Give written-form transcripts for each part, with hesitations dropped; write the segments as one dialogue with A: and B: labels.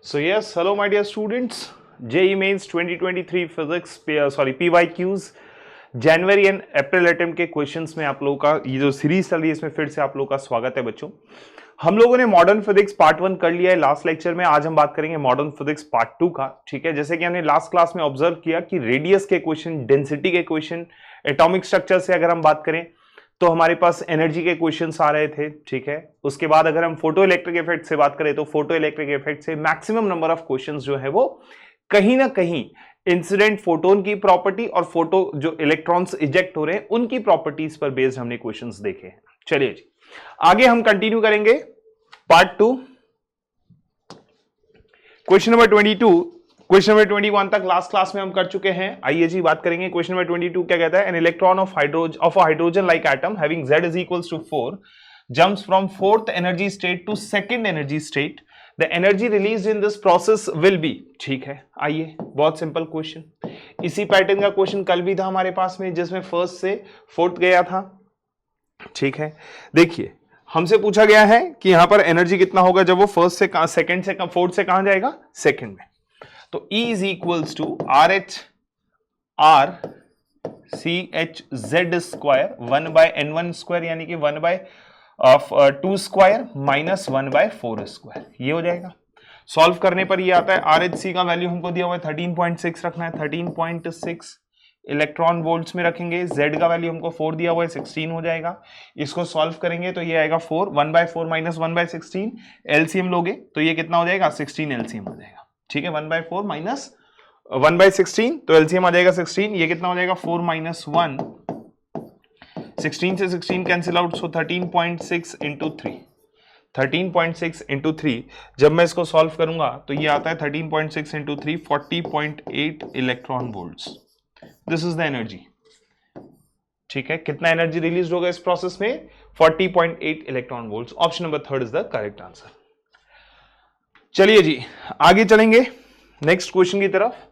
A: So yes, hello my dear students. JEE Mains 2023 Physics PYQs January and April attempt के questions में आप लोगों का ये जो सीरीज चल रही है इसमें फिर से आप लोगों का स्वागत है बच्चों। हम लोगों ने मॉडर्न फिजिक्स पार्ट 1 कर लिया है लास्ट लेक्चर में। आज हम बात करेंगे मॉडर्न फिजिक्स पार्ट 2 का। ठीक है, जैसे कि हमने लास्ट क्लास में ऑब्जर्व किया कि रेडियस के क्वेश्चन, डेंसिटी के क्वेश्चन, एटॉमिक स्ट्रक्चर से अगर हम बात करें तो हमारे पास एनर्जी के क्वेश्चंस आ रहे थे। ठीक है, उसके बाद अगर हम फोटो इलेक्ट्रिक इफेक्ट से बात करें तो फोटो इलेक्ट्रिक इफेक्ट से मैक्सिमम नंबर ऑफ क्वेश्चंस जो है वो कहीं ना कहीं इंसिडेंट फोटोन की प्रॉपर्टी और फोटो जो इलेक्ट्रॉन्स इजेक्ट हो रहे हैं उनकी प्रॉपर्टीज पर बेस्ड हमने क्वेश्चंस देखे हैं। चलिए जी, आगे हम कंटिन्यू करेंगे part 2। Question number 22, question number 21 तक लास्ट क्लास में हम कर चुके हैं। आइए जी बात करेंगे क्वेश्चन नंबर 22 क्या कहता है। An electron of hydrogen like atom having Z is equals to 4 jumps from fourth energy state to second energy state. The energy released in this process will be। ठीक है, आइए बहुत सिंपल क्वेश्चन, इसी pattern का question कल भी था हमारे पास में जिसमें फर्स्ट से फोर्थ गया था। ठीक है, देखिए हमसे पूछा गया है कि यहां पर एनर्जी कितना होगा जब वो फर्स्ट से सेकंड से फोर्थ से कहां जाएगा, सेकंड में। तो E is equals to RH R CH Z square 1 by N1 square यानी कि 1 by 2 square minus 1 by 4 square, ये हो जाएगा। सॉल्व करने पर ये आता है RH का वैल्यू हमको दिया हुआ है 13.6 रखना है, 13.6 इलेक्ट्रॉन वोल्ट्स में रखेंगे। Z का वैल्यू हमको 4 दिया हुआ है 16 हो जाएगा। इसको सॉल्व करेंगे तो ये आएगा 4, 1 बाय 4 माइनस 1 बाय 16, एलसीएम लोगे तो ये कितना हो जाएगा, 16 एलसीएम हो जाएगा। ठीक है, 1 बाय 4 माइनस 1 बाय 16 तो एलसीएम आ जाएगा 16। ये कितना हो जाएगा 4 माइनस 1, 16 से 16 कैंसिल आउट, सो 13.6 इंटू 3, 13.6 इंटू 3 जब मैं इसको सॉल्व करूंगा तो ये आता है 13.6 into 3 40.8 electron volts. This is the energy. ठीक है, कितना एनर्जी रिलीज होगा इस प्रोसेस में, 40.8 electron volts. Option number 3 is the correct answer. चलिए जी आगे चलेंगे नेक्स्ट क्वेश्चन की तरफ।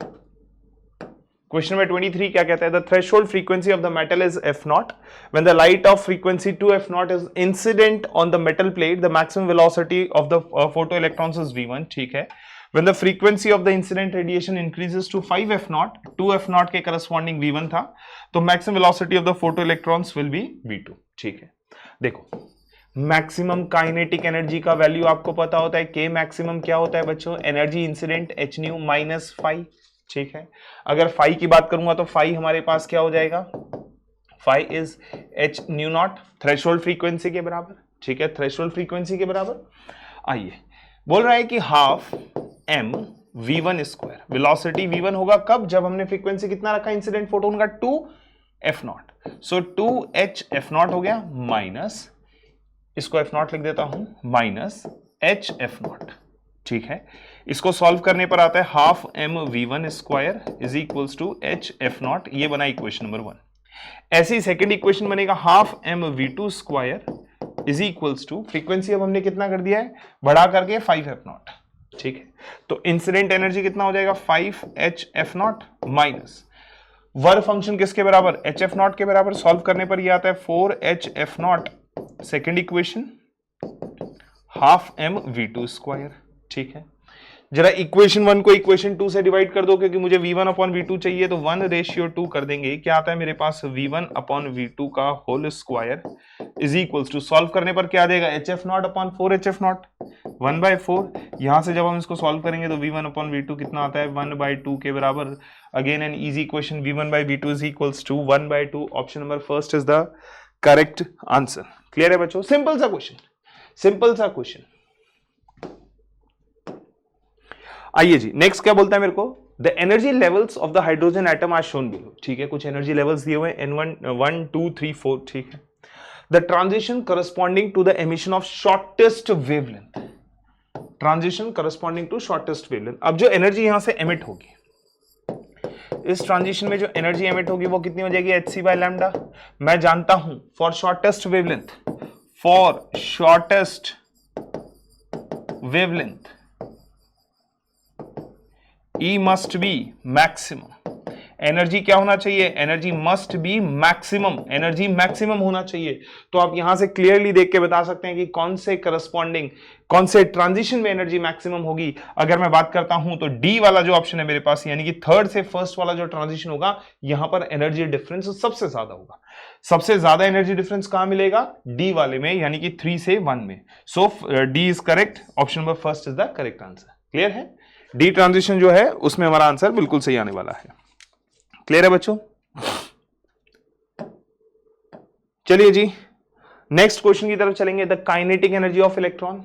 A: क्वेश्चन नंबर 23 क्या कहता है। The threshold frequency of the metal is f0 when the light of frequency 2f0 is incident on the metal plate, the maximum velocity of the photoelectrons is v1। ठीक है, when the frequency of the incident radiation increases to 5f0, 2f0 के corresponding v1 था, तो maximum velocity of the photoelectrons will be v2। ठीक है, देखो maximum kinetic energy का value आपको पता होता है, के मैक्सिमम क्या होता है बच्चों, energy incident h new minus 5। ठीक है, अगर 5 की बात करूंगा तो 5 हमारे पास क्या हो जाएगा, 5 is h new not, threshold frequency के बराबर। ठीक है, थ्रेशोल्ड फ्रीक्वेंसी के बराबर। आइए बोल रहा है कि half m v1 square, velocity v1 होगा कब, जब हमने फ्रीक्वेंसी कितना रखा इंसिडेंट फोटोन का, 2f0, सो 2h f0 हो गया माइनस, इसको f0 लिख देता हूं, माइनस h f0। ठीक है, इसको सॉल्व करने पर आता है half m v1 square is equals to h f0। ये बना इक्वेशन नंबर 1। ऐसे ही सेकंड इक्वेशन बनेगा half m v2 square is equals to, frequency अब हमने कितना कर दिया है, बढ़ा करके 5f0। ठीक है, तो इंसिडेंट एनर्जी कितना हो जाएगा, 5h f0 minus work function किसके बराबर, h f0 के बराबर। सॉल्व करने पर ये आता है 4h f0, second equation half m v2 square. ठीक है, जरा इक्वेशन 1 को इक्वेशन 2 से डिवाइड कर दो क्योंकि मुझे v1 अपॉन v2 चाहिए, तो 1:2 कर देंगे। क्या आता है मेरे पास, v1 अपॉन v2 का whole square is equals to, solve करने पर क्या आ जाएगा, hf0 अपॉन 4hf0, 1/4। यहां से जब हम इसको सॉल्व करेंगे तो v1 अपॉन v2 कितना आता है, 1/2 के बराबर। Again an easy equation, v1/v2 is equals to 1/2। Option number first is the correct answer. Clear है बच्चों, सिंपल सा क्वेश्चन, सिंपल सा क्वेश्चन। आइए जी नेक्स्ट क्या बोलता है मेरे को, the energy levels of the hydrogen atom are shown below. ठीक है, कुछ एनर्जी लेवल्स दिए हुए n1 1 2 3 4। ठीक है, the transition corresponding to the emission of shortest wavelength, transition corresponding to shortest wavelength. अब जो एनर्जी यहां से एमिट होगी, इस ट्रांजिशन में जो एनर्जी एमिट होगी वो कितनी हो जाएगी, hc बाय लैम्डा। मैं जानता हूं for shortest wavelength, for shortest wavelength E must be maximum, energy क्या होना चाहिए, energy must B maximum, energy maximum होना चाहिए। तो आप यहां से क्लियरली देख के बता सकते हैं कि कौन से करस्पॉन्डिंग, कौन से ट्रांजिशन में एनर्जी मैक्सिमम होगी। अगर मैं बात करता हूं तो डी वाला जो ऑप्शन है मेरे पास, यानी कि थर्ड से फर्स्ट वाला जो ट्रांजिशन होगा, यहां पर एनर्जी डिफरेंस सबसे ज्यादा होगा। सबसे ज्यादा एनर्जी डिफरेंस कहां मिलेगा, डी वाले में, यानी कि 3 से 1 में। So D is correct, option number first is the correct answer. Clear है, डी ट्रांजिशन जो है उसमें हमारा आंसर बिल्कुल सही आने वाला है। क्लियर है बच्चों? चलिए जी नेक्स्ट क्वेश्चन की तरफ चलेंगे। The kinetic energy of electron,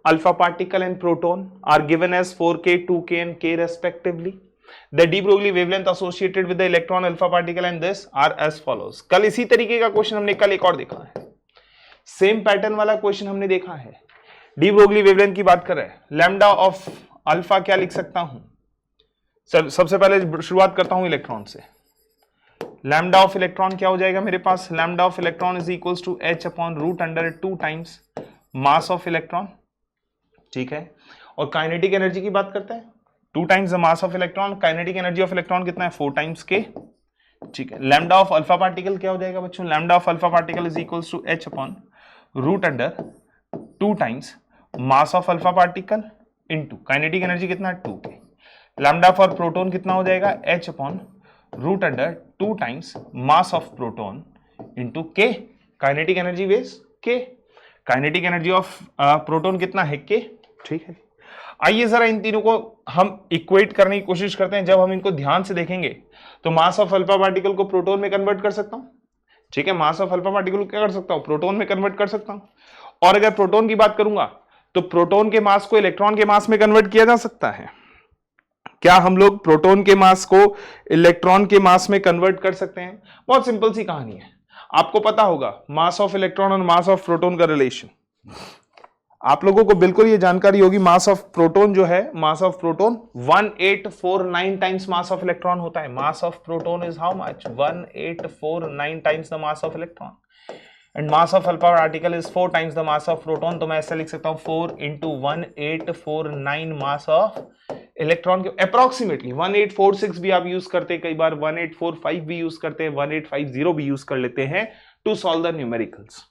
A: alpha particle and proton are given as 4k, 2k and k respectively. The de Broglie wavelength associated with the electron alpha particle and this are as follows। कल इसी तरीके का question हमने कल एक और देखा है, सेम पैटर्न वाला क्वेश्चन हमने देखा है। डी ब्रोगली वेवलेंथ की बात कर रहे हैं, लैम्डा ऑफ अल्फा क्या लिख सकता हूं सर? सबसे पहले शुरुआत करता हूं इलेक्ट्रॉन से। लैम्डा ऑफ इलेक्ट्रॉन क्या हो जाएगा मेरे पास, lambda of electron is equals to h upon root under 2 times mass of electron. ठीक है, और काइनेटिक एनर्जी की बात करते हैं, 2 times the mass of electron. Kinetic energy of electron कितना है, 4 टाइम्स के। ठीक है, लैम्डा ऑफ अल्फा पार्टिकल क्या हो जाएगा बच्चों, lambda of alpha particle is equals to h upon root under 2 times mass of alpha particle into kinetic energy कितना है 2k। लैम्डा फॉर प्रोटॉन कितना हो जाएगा, h upon root under 2 times mass of proton into k। Kinetic energy base k, kinetic energy of proton कितना है k। ठीक है, आइए जरा इन तीनों को हम इक्वेट करने की कोशिश करते हैं। जब हम इनको ध्यान से देखेंगे तो मास ऑफ अल्फा पार्टिकल को प्रोटॉन में कन्वर्ट कर सकता हूं। ठीक है, मास ऑफ अल्फा पार्टिकल को क्या कर सकता हूं, प्रोटॉन में कन्वर्ट कर सकता हूं। और अगर प्रोटॉन की बात करूंगा तो प्रोटॉन के मास को इलेक्ट्रॉन के मास में कन्वर्ट किया जा सकता है। क्या हम लोग प्रोटॉन के मास को इलेक्ट्रॉन के मास में कन्वर्ट कर सकते हैं? बहुत सिंपल सी कहानी है, आपको पता होगा मास ऑफ इलेक्ट्रॉन और मास ऑफ प्रोटॉन का रिलेशन, आप लोगों को बिल्कुल ये जानकारी होगी। मास ऑफ प्रोटॉन जो है, mass of proton 1849 times mass of electron होता है। Mass of proton is how much, 1849 times the mass of electron. And mass of alpha particle is 4 times the mass of proton. तो मैं ऐसा लिख सकता हूं 4 इंटू 1849 मास ऑफ इलेक्ट्रॉन के approximately 1846 भी आप यूज करते हैं, कई बार 1845 भी यूज करते हैं, 1850 भी यूज कर लेते हैं टू सॉल्व द न्यूमेरिकल्स।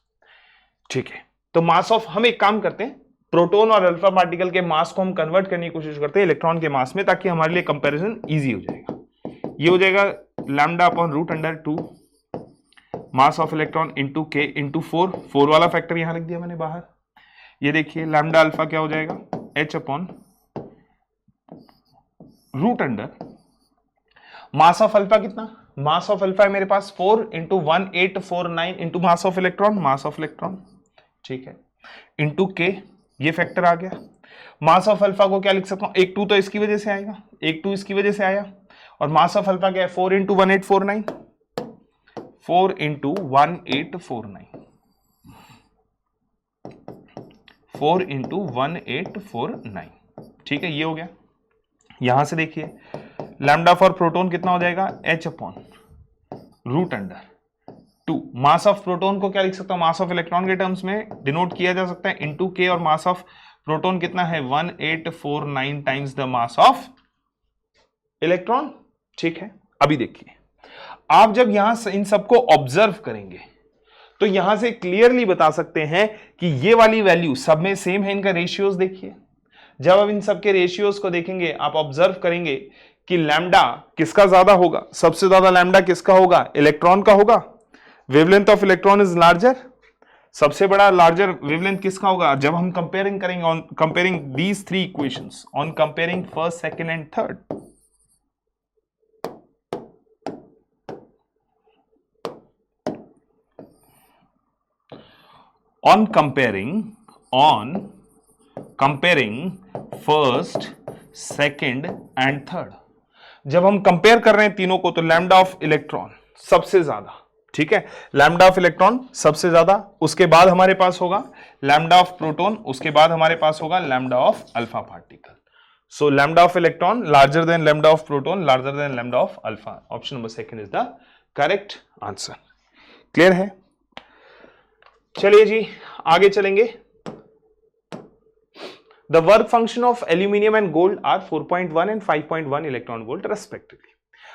A: ठीक है, तो मास ऑफ, हम एक काम करते हैं, प्रोटॉन और अल्फा पार्टिकल के मास को हम कन्वर्ट करने की कोशिश करते हैं इलेक्ट्रॉन के मास में, ताकि हमारे लिए कंपैरिजन इजी हो जाएगा। ये हो जाएगा lambda upon root under 2 mass of electron into K into 4 वाला फैक्टर यहां लिख दिया मैंने बाहर। ये देखिए लैम्डा अल्फा क्या हो जाएगा, h upon root under mass of alpha कितना, मास ऑफ अल्फा है मेरे पास 4 into 1849 into mass of electron, mass of electron. ठीक है, इंटू के, ये फैक्टर आ गया। मास ऑफ अल्फा को क्या लिख सकता हूं, एक 2 तो इसकी वजह से आएगा, एक 2 इसकी वजह से आया, और मास ऑफ अल्फा क्या है 4 इंटू 1849, 4 इंटू 1849, 4 इंटू 1849। ठीक है, ये हो गया। यहां से देखिए लैम्डा फॉर प्रोटॉन कितना हो जाएगा, h upon root under 2। Mass of proton को क्या लिख सकता हूं, मास ऑफ इलेक्ट्रॉन के टर्म्स में डिनोट किया जा सकता है इंटू के, और मास ऑफ प्रोटॉन कितना है 1849 times the mass of electron. ठीक है, अभी देखिए आप जब यहां से इन सबको ऑब्जर्व करेंगे तो यहां से क्लियरली बता सकते हैं कि ये वाली वैल्यू सब में सेम है। इनका रेशियोज देखिए, जब आप इन सबके रेशियोज को देखेंगे आप ऑब्जर्व करेंगे कि लैम्डा किसका ज्यादा होगा, सबसे ज्यादा लैम्डा किसका होगा, इलेक्ट्रॉन का होगा। Wavelength of electron is larger, सबसे बड़ा लार्जर वेवलेंथ किसका होगा। जब हम कंपेयरिंग करेंगे on comparing these 3 equations, on comparing first, second and third, on comparing first, second and third, जब हम कंपेयर कर रहे हैं तीनों को तो लैम्डा ऑफ इलेक्ट्रॉन सबसे ज्यादा। ठीक है, लैम्डा ऑफ इलेक्ट्रॉन सबसे ज्यादा, उसके बाद हमारे पास होगा लैम्डा ऑफ प्रोटॉन, उसके बाद हमारे पास होगा lambda of alpha particle. So lambda of electron larger than lambda of proton, larger than lambda of alpha. Option number second is the correct answer. Clear है? चलिए जी आगे चलेंगे। The work function of aluminium and gold are 4.1 and 5.1 electron volt respectively.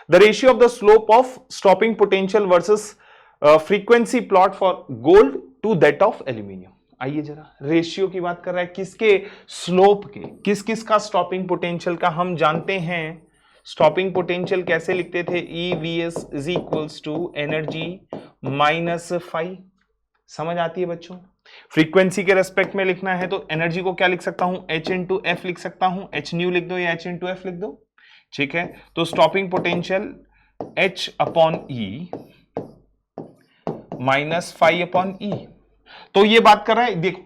A: The ratio of the slope of stopping potential versus frequency plot for gold to that of aluminium. आइए जरा ratio की बात कर रहा है, किसके? स्लोप के। किस किस का? स्टॉपिंग पोटेंशियल का। हम जानते हैं स्टॉपिंग पोटेंशियल कैसे लिखते थे? EVS is equals to energy minus phi. समझ आती है बच्चों? फ्रीक्वेंसी के रेस्पेक्ट में लिखना है तो एनर्जी को क्या लिख सकता हूं? H इंटू एफ लिख सकता हूं। H न्यू लिख दो या H इंटू एफ लिख दो, ठीक है। तो stopping potential H upon E minus phi upon ई। तो ये बात कर रहा है, देखो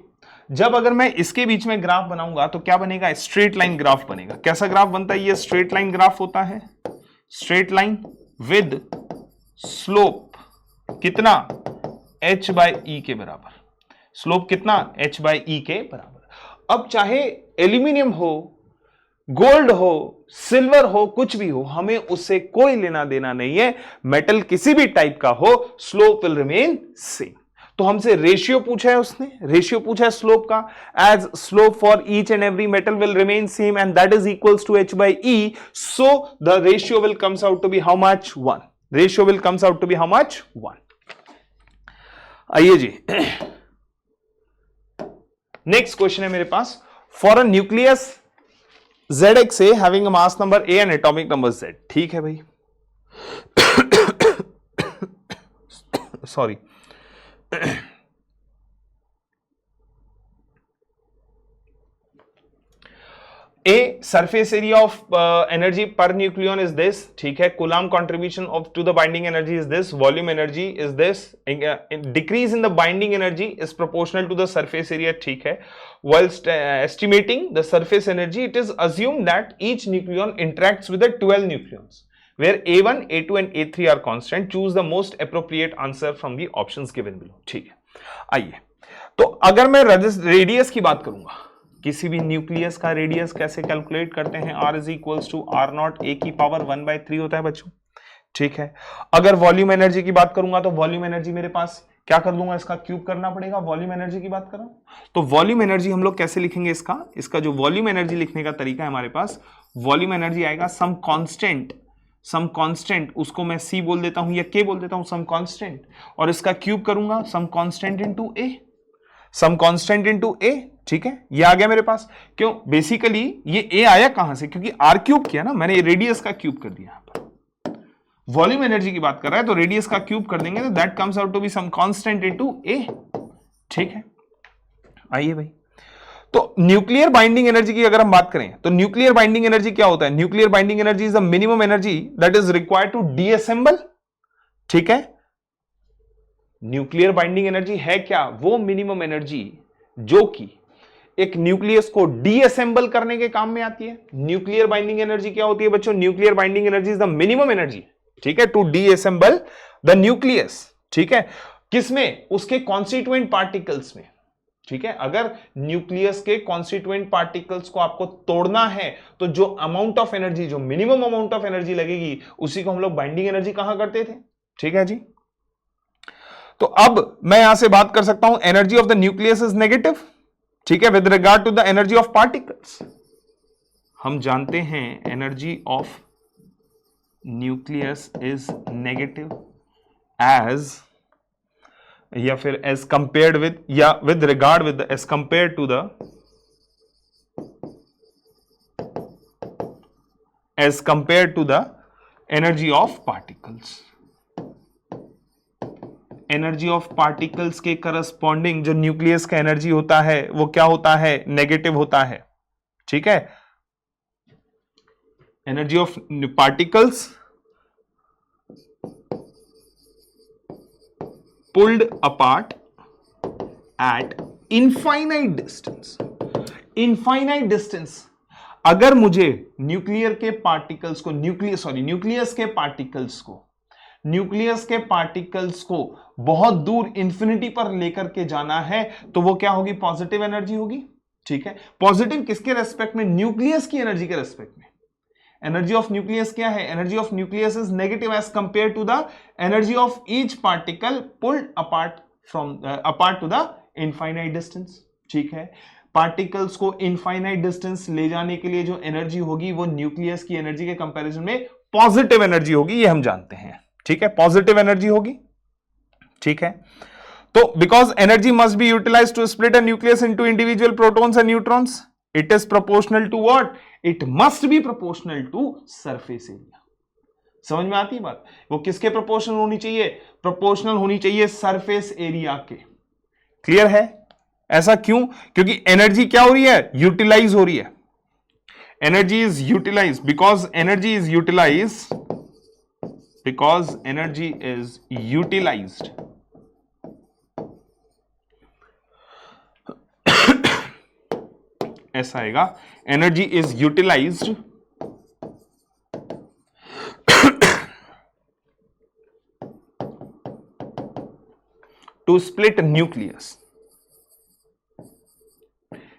A: जब अगर मैं इसके बीच में ग्राफ बनाऊंगा तो क्या बनेगा? स्ट्रेट लाइन ग्राफ बनेगा। कैसा ग्राफ बनता है? ये स्ट्रेट लाइन ग्राफ होता है। स्ट्रेट लाइन विद स्लोप कितना? h बाई ई के बराबर। स्लोप कितना? h बाई ई के बराबर। अब चाहे एल्यूमिनियम हो, गोल्ड हो, सिल्वर हो, कुछ भी हो, हमें उससे कोई लेना देना नहीं है। मेटल किसी भी टाइप का हो, स्लोप विल रिमेन सेम। तो हमसे रेशियो पूछा है उसने, रेशियो पूछा है स्लोप का। As slope for each and every metal will remain same and that is equals to h by e, so the ratio will comes out to be how much? 1। Ratio will comes out to be how much? 1। आइए जी, next question है मेरे पास। For a nucleus ZXA having a mass number A and atomic number Z। ठीक है भाई, sorry. A surface area of energy per nucleon is this, ठीक है। Coulomb contribution of to the binding energy is this, volume energy is this, decrease in the binding energy is proportional to the surface area, ठीक है। Whilst estimating the surface energy, it is assumed that each nucleon interacts with the 12 nucleons, where A1, A2 and A3 are constant. Choose the most appropriate answer from the options given below, ठीक है। आइए, तो अगर मैं radius की बात करूंगा, किसी भी न्यूक्लियस का रेडियस कैसे कैलकुलेट करते हैं? R is equals to R naught A की पावर 1/3 होता है बच्चों, ठीक है। अगर वॉल्यूम एनर्जी की बात करूंगा तो वॉल्यूम एनर्जी मेरे पास क्या कर दूंगा? इसका क्यूब करना पड़ेगा। वॉल्यूम एनर्जी की बात करूं तो वॉल्यूम एनर्जी हम लोग कैसे लिखेंगे? इसका जो वॉल्यूम एनर्जी लिखने का तरीका है हमारे पास, वॉल्यूम एनर्जी आएगा सम कांस्टेंट, उसको मैं C बोल देता हूं या K बोल देता हूं, सम कांस्टेंट, और इसका क्यूब करूंगा some constant into A, some constant into A, ठीक है। ये आ गया मेरे पास। क्यों? बेसिकली ये A आया कहां से? क्योंकि R क्यूब किया ना मैंने, रेडियस का क्यूब कर दिया। यहां पर वॉल्यूम एनर्जी की बात कर रहा है तो रेडियस का क्यूब कर देंगे तो that comes out to be some constant into A, ठीक है। आइए भाई, तो न्यूक्लियर बाइंडिंग एनर्जी की अगर हम बात करें तो न्यूक्लियर बाइंडिंग एनर्जी क्या होता है? Nuclear binding energy is the minimum energy that is required to disassemble, ठीक है। न्यूक्लियर बाइंडिंग एनर्जी है क्या? वो मिनिमम एनर्जी जो कि एक न्यूक्लियस को डीअसेंबल करने के काम में आती है। न्यूक्लियर बाइंडिंग एनर्जी क्या होती है बच्चों? Nuclear binding energy is the minimum energy, ठीक है, टू डीअसेंबल द न्यूक्लियस, ठीक है। किसमें? उसके कॉन्स्टिट्यूएंट पार्टिकल्स में, ठीक है। अगर न्यूक्लियस के कॉन्स्टिट्यूएंट पार्टिकल्स को आपको तोड़ना है तो जो अमाउंट ऑफ एनर्जी, जो मिनिमम अमाउंट ऑफ एनर्जी लगेगी, उसी को हम लोग बाइंडिंग एनर्जी कहा करते थे, ठीक है जी। तो अब मैं यहां से बात कर सकता हूं energy of the nucleus is negative, ठीक है, with regard to the energy of particles. हम जानते हैं energy of nucleus is negative as, या फिर एज कंपेयर्ड विद, या with regard with, as compared to the, as compared to the energy of particles. Energy of particles के corresponding जो nucleus का energy होता है वो क्या होता है? नेगेटिव होता है, ठीक है। Energy of particles pulled apart eight infinite distance. Infinite distance, अगर मुझे न्यूक्लियस के पार्टिकल्स को बहुत दूर इंफिनिटी पर लेकर के जाना है तो वो क्या होगी? पॉजिटिव एनर्जी होगी, ठीक है। पॉजिटिव किसके रेस्पेक्ट में? न्यूक्लियस की एनर्जी के रेस्पेक्ट में। एनर्जी ऑफ न्यूक्लियस क्या है? Energy of nucleus is negative as compare to the energy of each particle pulled apart to the infinite distance, ठीक है। पार्टिकल्स को इनफाइनाइट डिस्टेंस ले जाने के लिए जो एनर्जी होगी वो न्यूक्लियस की एनर्जी के कंपैरिजन में पॉजिटिव एनर्जी होगी, ये हम जानते हैं, ठीक है, पॉजिटिव एनर्जी होगी, ठीक है। तो because energy must be utilize to split a nucleus into individual protons and neutrons, it is proportional to what, it must be proportional to surface area. समझ में आती है बात? वो किसके प्रोपोर्शनल होनी चाहिए? प्रोपोर्शनल होनी चाहिए सरफेस एरिया के। क्लियर है? ऐसा क्यों? क्योंकि एनर्जी क्या हो रही है? यूटिलाइज हो रही है। Energy is utilize, because energy is utilize, because energy is utilized, ऐसा आएगा, energy is utilized to split nucleus,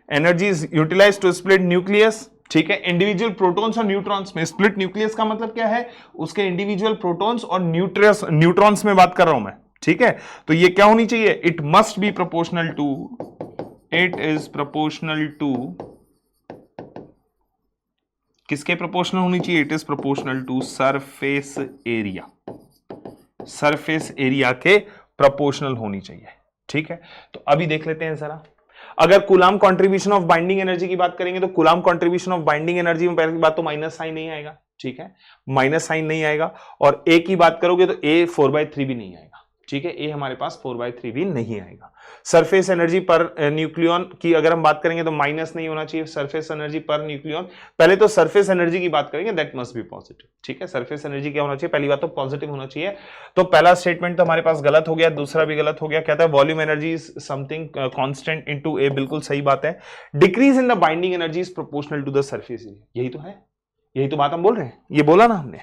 A: energy is utilized to split nucleus, ठीक है, इंडिविजुअल प्रोटॉन्स और न्यूट्रॉन्स में। स्प्लिट न्यूक्लियस का मतलब क्या है? उसके इंडिविजुअल प्रोटॉन्स और न्यूट्रॉन्स में बात कर रहा हूं मैं, ठीक है। तो ये क्या होनी चाहिए? It must be proportional to, it is proportional to, किसके प्रोपोर्शनल होनी चाहिए? It is proportional to surface area, surface area के प्रोपोर्शनल होनी चाहिए, ठीक है। तो अभी देख लेते हैं जरा, अगर coulomb contribution of binding energy की बात करेंगे तो coulomb contribution of binding energy में पहली बात तो माइनस साइन नहीं आएगा, ठीक है, माइनस साइन नहीं आएगा। और ए की बात करोगे तो ए 4/3 भी नहीं आएगा, ठीक है, ए हमारे पास 4/3 भी नहीं आएगा। सरफेस एनर्जी पर न्यूक्लियन की अगर हम बात करेंगे तो माइनस नहीं होना चाहिए, सरफेस एनर्जी पर न्यूक्लियन, पहले तो सरफेस एनर्जी की बात करेंगे, दैट मस्ट बी पॉजिटिव, ठीक है। सरफेस एनर्जी क्या होना चाहिए? पहली बात तो पॉजिटिव होना चाहिए। तो पहला स्टेटमेंट तो हमारे पास गलत हो गया, दूसरा भी गलत हो गया। कहता है volume energy is something constant into A, बिल्कुल सही बात है। Decrease in the binding energy is proportional to the surface area, यही तो है, यही तो बात हम बोल रहे हैं, ये बोला ना हमने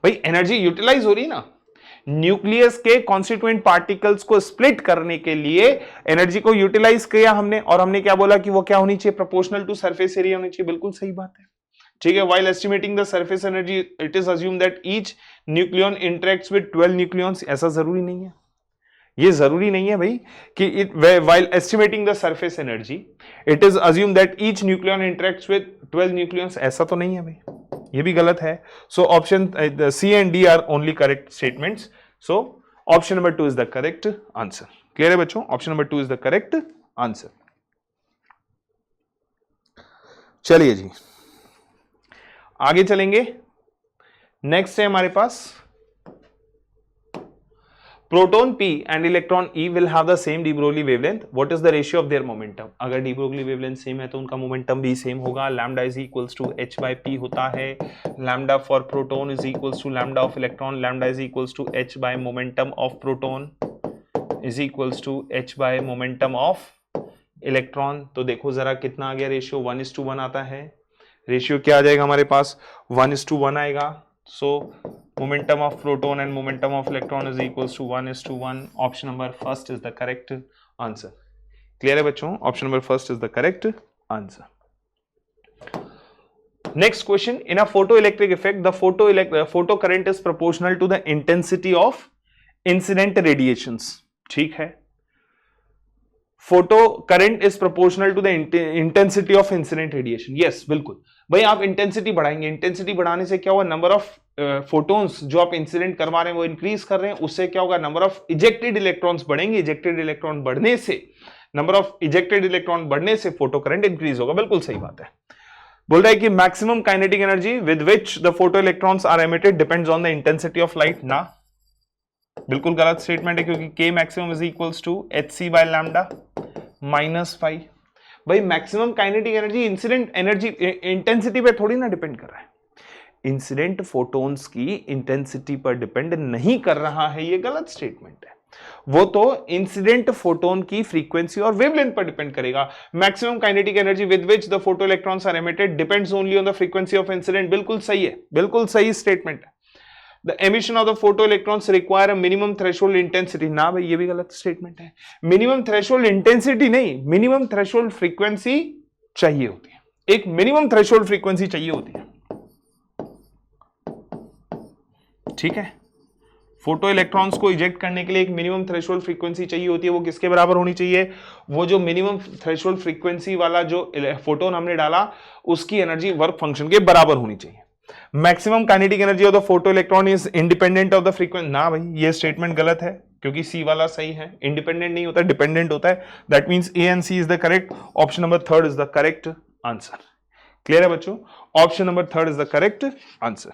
A: भाई, एनर्जी यूटिलाइज हो रही है ना, न्यूक्लियस के कॉन्स्टिट्यूएंट पार्टिकल्स को स्प्लिट करने के लिए एनर्जी को यूटिलाइज किया हमने, और हमने क्या बोला कि वो क्या होनी चाहिए? प्रोपोर्शनल टू सरफेस एरिया होनी चाहिए, बिल्कुल सही बात है, ठीक है। While estimating the surface energy it is assume that each nucleon interacts with 12 nucleons, ऐसा जरूरी नहीं है, ये जरूरी नहीं है भाई कि it while estimating the surface energy it is assume that each nucleon interacts with 12 nucleons, ऐसा तो नहीं है भाई, ये भी गलत है। So option C and D are only correct statements, so option number 2 is the correct answer. Clear है बच्चों? Option number 2 is the correct answer. चलिए जी आगे चलेंगे, नेक्स्ट है हमारे पास proton P and electron E will have the same de Broglie wavelength. What is the ratio of their momentum? अगर de Broglie wavelength सेम है तो उनका मोमेंटम भी सेम होगा। Lambda is equals to h by p होता है। Lambda for proton is equals to lambda of electron, lambda is equals to h by momentum of proton is equals to h by momentum of electron. तो देखो जरा कितना आ गया ratio, 1:1 आता है। रेशियो क्या आ जाएगा हमारे पास? 1:1 आएगा। सो momentum of proton and momentum of electron is equals to 1:1. Option number first is the correct answer. Clear है बच्चों? Option number first is the correct answer. Next question, in a photoelectric effect, the photo current is proportional to the intensity of incident radiations. ठीक है, photocurrent is proportional to the intensity of incident radiation. Yes बिल्कुल भाई, आप intensity बढ़ाएंगे, intensity बढ़ाने से क्या हुआ? नंबर ऑफ फोटोन्स जो आप इंसिडेंट करवा रहे हैं वो इंक्रीज कर रहे हैं, उससे क्या होगा? नंबर ऑफ इजेक्टेड इलेक्ट्रॉन्स बढ़ेंगे, इजेक्टेड इलेक्ट्रॉन बढ़ने से, नंबर ऑफ इजेक्टेड इलेक्ट्रॉन बढ़ने से फोटो करंट इंक्रीज होगा। बिल्कुल सही बात है। बोल रहा है कि maximum kinetic energy with which the photoelectrons are emitted depends on the intensity of light. ना, बिल्कुल गलत स्टेटमेंट है, क्योंकि K maximum is equals to hc by lambda -5। भाई maximum kinetic energy incident energy intensity पे थोड़ी ना depend कर रहा है, इंसिडेंट फोटोन्स की इंटेंसिटी पर डिपेंड नहीं कर रहा है, ये गलत स्टेटमेंट है। वो तो इंसिडेंट फोटोन की फ्रीक्वेंसी और वेवलेंथ पर डिपेंड करेगा। Maximum kinetic energy with which the photoelectrons are emitted depends only on the frequency of incident. बिल्कुल सही है, बिल्कुल सही स्टेटमेंट है। The emission of the photoelectrons require a minimum threshold intensity। ना भाई, ये भी गलत स्टेटमेंट है। मिनिमम थ्रेशोल्ड इंटेंसिटी नहीं, मिनिमम थ्रेशोल्ड फ्रीक्वेंसी चाहिए होती है, एक मिनिमम थ्रेशोल्ड फ्रीक्वेंसी चाहिए होती है, ठीक है। फोटो इलेक्ट्रॉन्स को इजेक्ट करने के लिए एक मिनिमम थ्रेशोल्ड फ्रीक्वेंसी चाहिए होती है। वो किसके बराबर होनी चाहिए? वो जो मिनिमम थ्रेशोल्ड फ्रीक्वेंसी वाला जो फोटोन हमने डाला उसकी एनर्जी वर्क फंक्शन के बराबर होनी चाहिए। Maximum kinetic energy of the photo electron is independent of the frequency. ना भाई, ये स्टेटमेंट गलत है क्योंकि सी वाला सही है, इंडिपेंडेंट नहीं होता, डिपेंडेंट होता है। That means A and C is the correct, option number third is the correct answer. Clear है बच्चों? Option number third is the correct answer.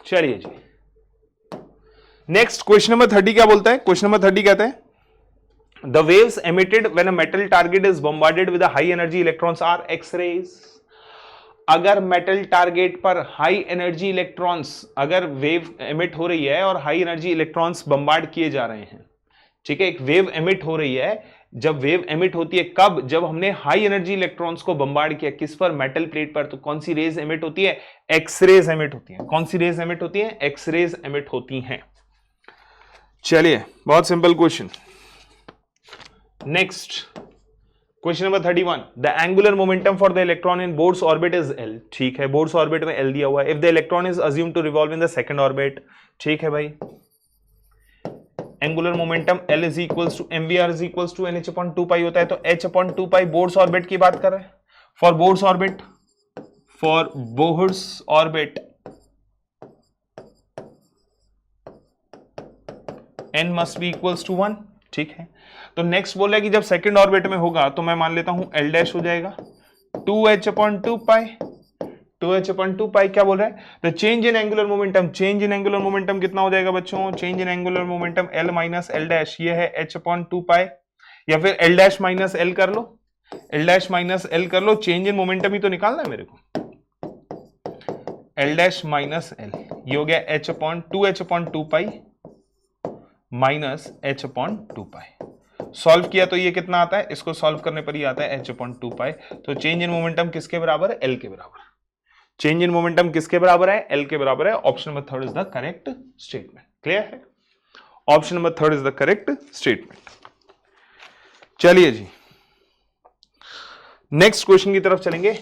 A: चलिए जी, नेक्स्ट क्वेश्चन नंबर 30 क्या बोलता है? क्वेश्चन नंबर 30 कहते हैं the waves emitted when a metal target is bombarded with a high energy electrons are x-rays। अगर मेटल टारगेट पर हाई एनर्जी इलेक्ट्रॉन्स, अगर वेव एमिट हो रही है और हाई एनर्जी इलेक्ट्रॉन्स बम्बार्ड किए जा रहे हैं, ठीक है, एक वेव एमिट हो रही है। जब वेव एमिट होती है कब? जब हमने हाई एनर्जी इलेक्ट्रॉन्स को बम्बार्ड किया, किस पर? मेटल प्लेट पर। तो कौन सी रेज एमिट होती है? एक्सरेज एमिट होती है। कौन सी रेज एमिट होती है? एक्सरेज एमिट होती हैं। चलिए, बहुत simple question. Next question number 31, the angular momentum for the electron in Bohr's orbit is L. ठीक है, बोर्ड्स ऑर्बिट में एल दिया हुआ है। If the electron is assume to revolve in the second orbit, ठीक है भाई, angular momentum L is equals to M V R is equals to N H upon 2 pi होता है। तो H upon 2 pi Bohr's orbit की बात कर रहे हैं। For Bohr's orbit, for Bohr's orbit N must be equals to 1। ठीक है, तो नेक्स्ट बोल रहा है कि जब सेकंड ऑर्बिट में होगा तो मैं मान लेता हूं एल डैश हो जाएगा 2h अपॉन 2 पाई। 2h अपॉन 2 पाई क्या बोल रहा है? The change in angular momentum, change in angular momentum कितना हो जाएगा बच्चों? Change in angular momentum L minus L dash, ये है h अपॉन 2 पाई, या फिर एल डैश माइनस एल कर लो, एल डैश माइनस एल कर लो। चेंज इन मोमेंटम ही तो निकालना है मेरे को, एल डैश माइनस एल, ये हो गया h upon 2h upon 2 pi minus h upon 2 पाई। सॉल्व किया तो ये कितना आता है? इसको सॉल्व करने पर ही आता है h अपॉन 2 पाई। तो चेंज इन मोमेंटम किसके बराबर है? L के बराबर। चेंज इन मोमेंटम किसके बराबर है? L के बराबर है। Option number third is the correct statement. Clear है? Option number third is the correct statement. चलिए जी, नेक्स्ट क्वेश्चन की तरफ चलेंगे।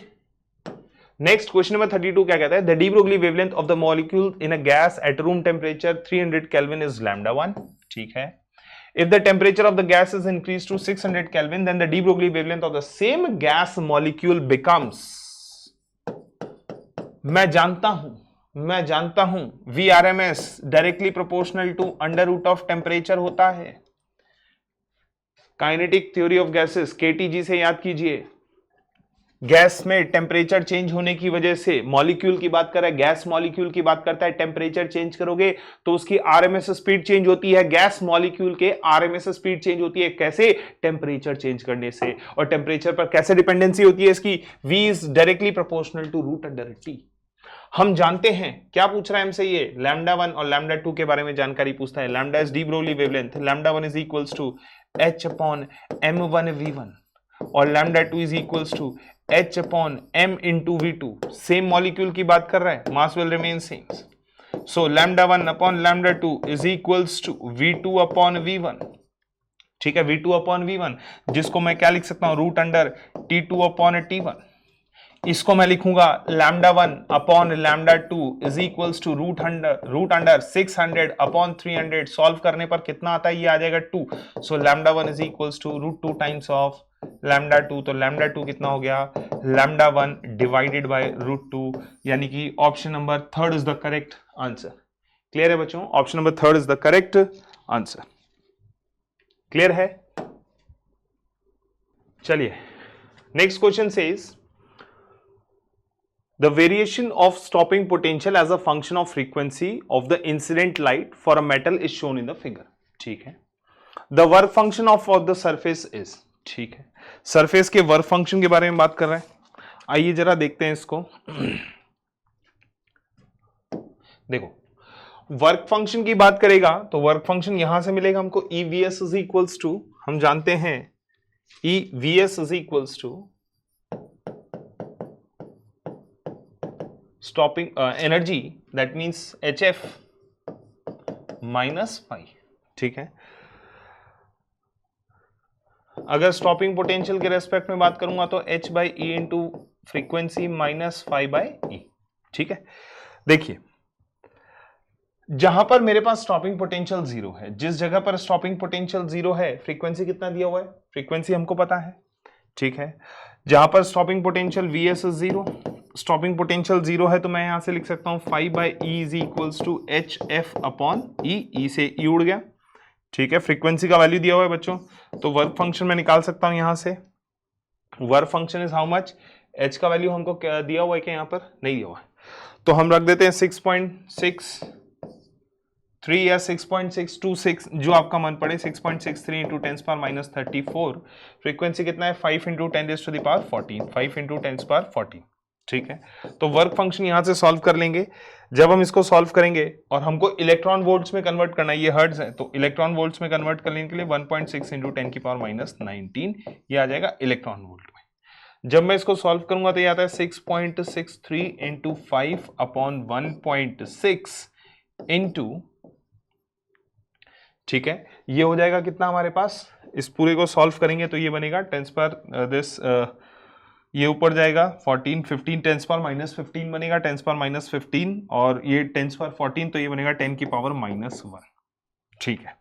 A: नेक्स्ट क्वेश्चन नंबर 32 क्या कहता है? The D Broglie wavelength of the molecule in a gas at room temperature 300 kelvin is lambda 1। ठीक है, if the temperature of the gas is increased to 600 Kelvin, then the de Broglie wavelength of the same gas molecule becomes, मैं जानता हूं VRMS directly proportional to under root of temperature होता है। Kinetic theory of gases KTG से याद कीजिए। Gas में temperature change होने की वजह से, मॉलिक्यूल की बात कर रहा है, गैस मॉलिक्यूल की बात करता है, टेम्परेचर चेंज करोगे तो उसकी आरएमएस स्पीड चेंज होती है। गैस मॉलिक्यूल के आरएमएस स्पीड चेंज होती है। कैसे? टेम्परेचर चेंज करने से। और टेम्परेचर पर कैसे डिपेंडेंसी होती है इसकी? V is directly proportional to root under T। हम जानते हैं, क्या पूछ रहा है हमसे ये? लैम्डा 1 और लैम्डा 2 के बारे में जानकारी पूछता है। Lambda is de Broglie wavelength, lambda 1 is equals to h upon m1 v1 और lambda 2 is equals to h upon m into v2। Same molecule की बात कर रहा है, mass will remain same. So lambda 1 upon lambda 2 is equals to v2 upon v1। ठीक है, v2 upon v1, जिसको मैं क्या लिख सकता हूं? Root under t2 upon t1। इसको मैं लिखूंगा lambda 1 upon lambda 2 is equals to root under 600 upon 300। Solve करने पर कितना आता है? ये आ जाएगा 2। So lambda 1 is equals to root 2 times of lambda 2। तो लैम्डा 2 कितना हो गया? लैम्डा 1 डिवाइडेड बाय रूट 2, यानी कि option number third is the correct answer. Clear है बच्चों? Option number third is the correct answer. Clear है? चलिए, next question says the variation of stopping potential as a function of frequency of the incident light for a metal is shown in the figure। ठीक है, the work function of the surface is, ठीक है, surface के work function के बारे में बात कर रहे हैं। आइए जरा देखते हैं इसको। देखो, वर्क फंक्शन की बात करेगा तो वर्क फंक्शन यहां से मिलेगा हमको EVS इज इक्वल्स टू, हम जानते हैं EVS is equals to stopping energy, that means HF minus pi. ठीक है, अगर स्टॉपिंग पोटेंशियल के रेस्पेक्ट में बात करूंगा तो H by e into frequency minus five by e. ठीक है, देखिए जहां पर मेरे पास स्टॉपिंग पोटेंशियल जीरो है, जिस जगह पर स्टॉपिंग पोटेंशियल जीरो है, फ्रीक्वेंसी कितना दिया हुआ है? फ्रीक्वेंसी हमको पता है ठीक है। जहां पर stopping potential Vs is zero, stopping potential zero है, तो मैं यहां से लिख सकता हूं 5/E is equals to HF upon E से E उड़ गया, ठीक है। फ्रीक्वेंसी का वैल्यू दिया हुआ है बच्चों, तो वर्क फंक्शन मैं निकाल सकता हूं यहां से। Work function is how much, H का वैल्यू हमको क्या दिया हुआ है, क्या यहां पर नहीं दिया हुआ है, तो हम रख देते हैं 6.63 या 6.626, जो आपका मन पड़े, 6.63 इंटू 10⁻⁻34। फ्रीक्वेंसी कितना है, 5 इंटू 10⁻14, 5 इंटू 10⁻14, ठीक है। तो वर्क फंक्शन यहां से सॉल्व कर लेंगे। जब हम इसको सॉल्व करेंगे और हमको इलेक्ट्रॉन वोल्ट्स में कन्वर्ट करना है, ये हर्ट्ज है, तो इलेक्ट्रॉन वोल्ट्स में कन्वर्ट करने के लिए 1.6 इंटू 10⁻⁻19 ये आ जाएगा इलेक्ट्रॉन वोल्ट में। जब मैं इसको सॉल्व करूंगा तो ये आता है 6.63 इंटू 5 अपॉन 1.6 इंटू, ठीक है, ये हो जाएगा कितना हमारे पास, इस पूरे को सॉल्व करेंगे तो ये बनेगा 10 पर दिस ये ऊपर जाएगा 14, 15 10⁻⁻15 बनेगा, 10⁻⁻15 और ये 10⁻14, तो ये बनेगा 10⁻⁻1, ठीक है।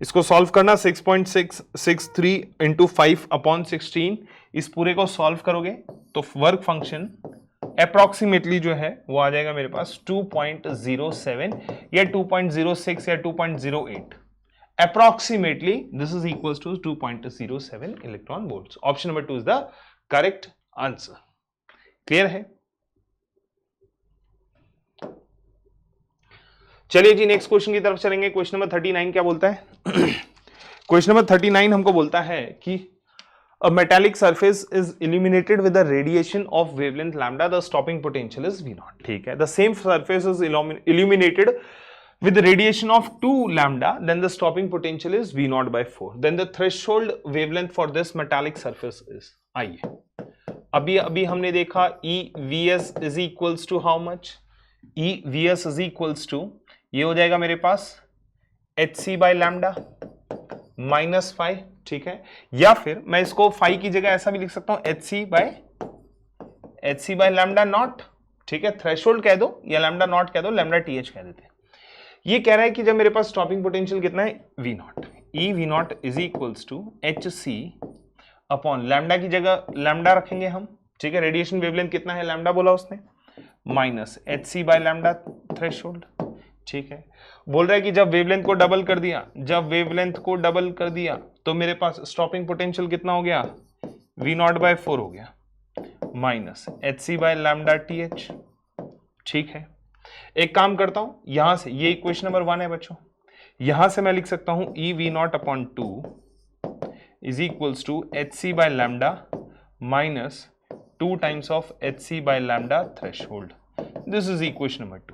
A: इसको सॉल्व करना 6.663 इंटू 5 अपॉन 16, इस पूरे को सॉल्व करोगे तो वर्क फंक्शन अप्रॉक्सीमेटली जो है वो आ जाएगा मेरे पास 2.07 या 2.06 या 2.08, approximately this is equals to 2.07 electron volts. Option number 2 is the correct answer. Clear है? चलिए जी नेक्स्ट क्वेश्चन की तरफ चलेंगे। क्वेश्चन नंबर 39 क्या बोलता है? क्वेश्चन नंबर 39 हमको बोलता है कि a metallic surface is illuminated with the radiation of wavelength lambda, the stopping potential is V0, ठीक है। the same surface is illuminated with the radiation of 2 lambda, then the stopping potential is V0 by 4, then the threshold wavelength for this metallic surface is, आइए अभी हमने देखा EVS is equals to how much, EVS is equals to, ये हो जाएगा मेरे पास HC by lambda -5, ठीक है। या फिर मैं इसको फाई की जगह ऐसा भी लिख सकता हूं HC बाय लैम्डा नॉट, ठीक है। थ्रेशोल्ड कह दो या लैम्डा नॉट कह दो, लैम्डा TH कह देते हैं। ये कह रहा है कि जब मेरे पास स्टॉपिंग पोटेंशियल कितना है V0, E V0 is equals to HC upon lambda की जगह लैम्डा रखेंगे हम, ठीक है। रेडिएशन वेवलेंथ कितना है लैम्डा बोला उसने, minus HC by lambda threshold, ठीक है। बोल रहा है कि जब वेवलेंथ को डबल कर दिया, तो मेरे पास स्टॉपिंग पोटेंशियल कितना हो गया, V0 बाय 4 हो गया, minus HC by lambda TH, ठीक है। एक काम करता हूं, यहां से ये इक्वेशन नंबर 1 है बच्चों, यहां से मैं लिख सकता हूं E V0 upon 2 is equals to HC by lambda minus 2 times of HC by lambda threshold, this is equation number 2,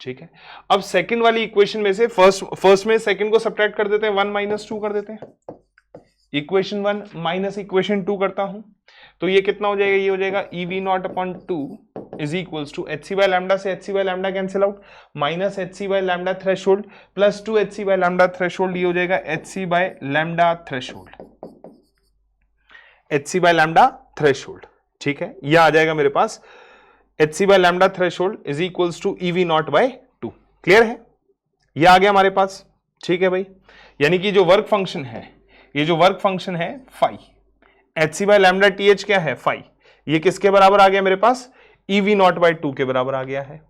A: ठीक है। अब सेकंड वाली इक्वेशन में से फर्स्ट में सेकंड को सब्ट्रैक्ट कर देते हैं, 1 माइनस 2 कर देते हैं, इक्वेशन 1 माइनस इक्वेशन 2 करता हूं, तो ये कितना हो जाएगा, ये हो जाएगा E V0 upon 2 is equals to HC by lambda से HC by lambda cancel out, minus HC by lambda threshold plus 2 HC by lambda threshold, ये हो जाएगा HC by lambda threshold, HC by lambda threshold, ठीक है। यह आ जाएगा मेरे पास HC by lambda threshold is equals to EV0 by 2। Clear है? यह आ गया हमारे पास, ठीक है भाई। यानी कि जो वर्क फंक्शन है, ये जो वर्क फंक्शन है phi, HC by lambda TH क्या है फाई, ये किसके बराबर आ गया मेरे पास, EV0 बाय 2 के बराबर आ गया है।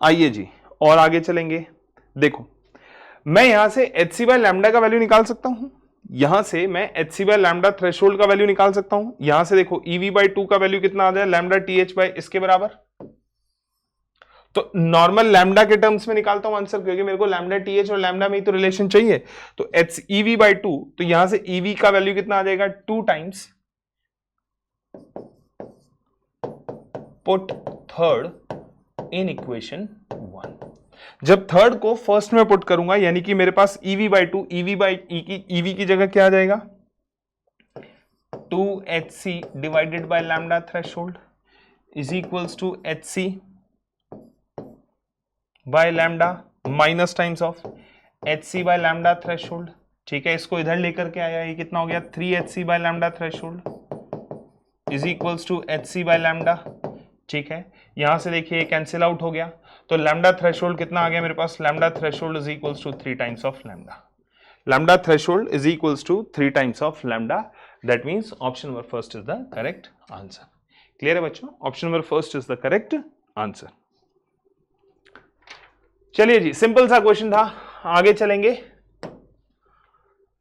A: आइए जी और आगे चलेंगे। देखो मैं यहां से HC बाय लैम्डा का वैल्यू निकाल सकता हूं, यहां से मैं HC बाय लैम्डा थ्रेशोल्ड का वैल्यू निकाल सकता हूं। यहां से देखो EV बाय 2 का वैल्यू कितना आ जाए, लैम्डा TH बाय इसके बराबर, तो नॉर्मल लैम्डा के टर्म्स में निकालता हूं आंसर, क्योंकि मेरे को लैम्डा TH और लैम्डा में ही तो रिलेशन चाहिए। तो EV बाय 2, तो यहां से EV का वैल्यू कितना आ जाएगा, 2 times put third in equation 1। जब थर्ड को फर्स्ट में पुट करूंगा, यानी कि मेरे पास EV बाय 2, EV की जगह क्या आ जाएगा, 2HC divided by lambda threshold is equals to HC by lambda minus times of HC by lambda threshold, ठीक है। इसको इधर लेकर के आया, ये कितना हो गया, 3HC by lambda threshold is equals to HC by lambda, ठीक है। यहां से देखिए कैंसिल आउट हो गया, तो लैम्डा थ्रेशोल्ड कितना आ गया मेरे पास, lambda threshold is equals to 3 times of lambda. lambda threshold is equals to 3 times of lambda. That means option number first is the correct answer. Clear है बच्चों? Option number first is the correct answer. चलिए जी, simple सा question था, आगे चलेंगे.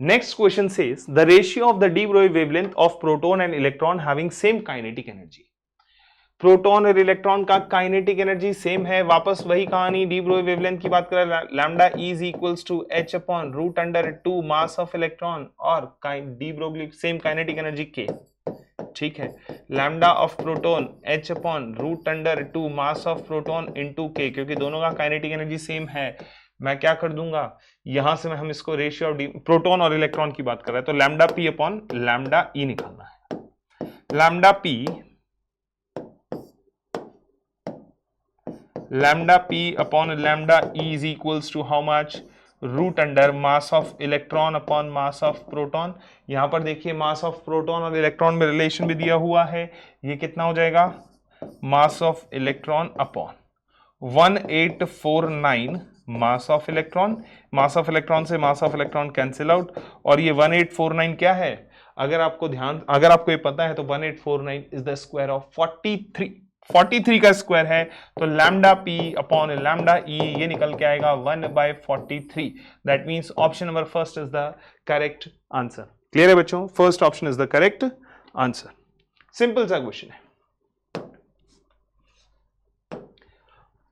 A: Next question says the ratio of the de Broglie wavelength of proton and electron having same kinetic energy. Proton और electron का kinetic energy same है. वापस वही कहानी, डी ब्रोगली वेवलेंथ की बात करें, lambda is equals to h upon root under 2 mass of electron और de Broglie same kinetic energy k. ठीक है, lambda of proton h upon root under 2 mass of proton into k. क्योंकि दोनों का kinetic energy same है, मैं क्या कर दूंगा, यहां से हम इसको रेशियो ऑफ प्रोटॉन और इलेक्ट्रॉन की बात कर रहे हैं, तो lambda p upon lambda e निकालना है. Lambda p upon lambda e is equals to how much, root under mass of electron upon mass of proton. यहां पर देखिए मास ऑफ प्रोटॉन और इलेक्ट्रॉन में रिलेशन भी दिया हुआ है, ये कितना हो जाएगा, mass of electron upon 1849 mass of electron. Mass of electron से मास ऑफ इलेक्ट्रॉन कैंसिल आउट, और ये 1849 क्या है, अगर आपको ये पता है तो 1849 इज द स्क्वायर ऑफ 43 का स्क्वायर है, तो lambda p upon lambda e ये निकल के आएगा 1/43. That means option number first is the correct answer. Clear है बच्चों? First option is the correct answer. Simple सा क्वेश्चन है.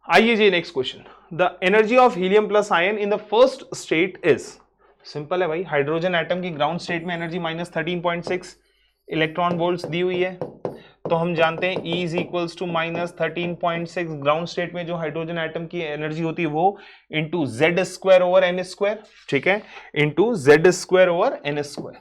A: आइए जी next question. The energy of helium plus ion in the first state is. Simple है भाई, hydrogen atom की ground state में एनर्जी -13.6 इलेक्ट्रॉन वोल्ट्स दी हुई है, तो हम जानते हैं E is equals to -13.6 ground state में जो हाइड्रोजन एटम की एनर्जी होती है वो into Z square over N square. ठीक है, into Z square over N square.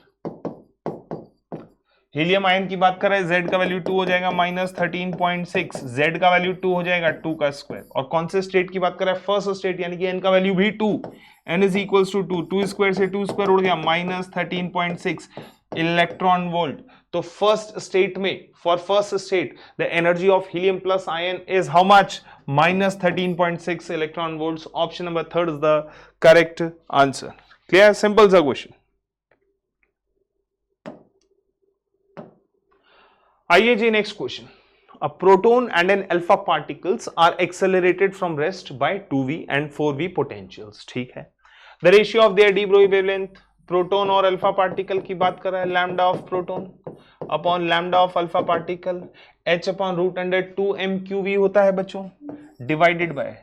A: Helium ion की बात कर रहे हैं, जेड का वैल्यू 2 हो जाएगा -13.6, जेड का वैल्यू 2 हो जाएगा 2 का स्क्वायर. और कौन से स्टेट की बात कर रहे हैं, फर्स्ट स्टेट, यानी कि एन का वैल्यू भी 2, n is equals to 2 square से 2 स्क्वायर उड़ गया, -13.6 इलेक्ट्रॉन वोल्ट. तो फर्स्ट स्टेट में, for first state the energy of helium plus ion is how much, -13.6 electron volts. Option number third is the correct answer. Clear? Simple सा question. आइए जी next question. A proton and an alpha particles are accelerated from rest by 2v and 4v potentials. ठीक है, the ratio of their de Broglie wavelength, proton और alpha particle की बात कर रहा है, lambda of proton upon lambda of alpha particle h upon root under 2m/qv होता है बच्चों, divided by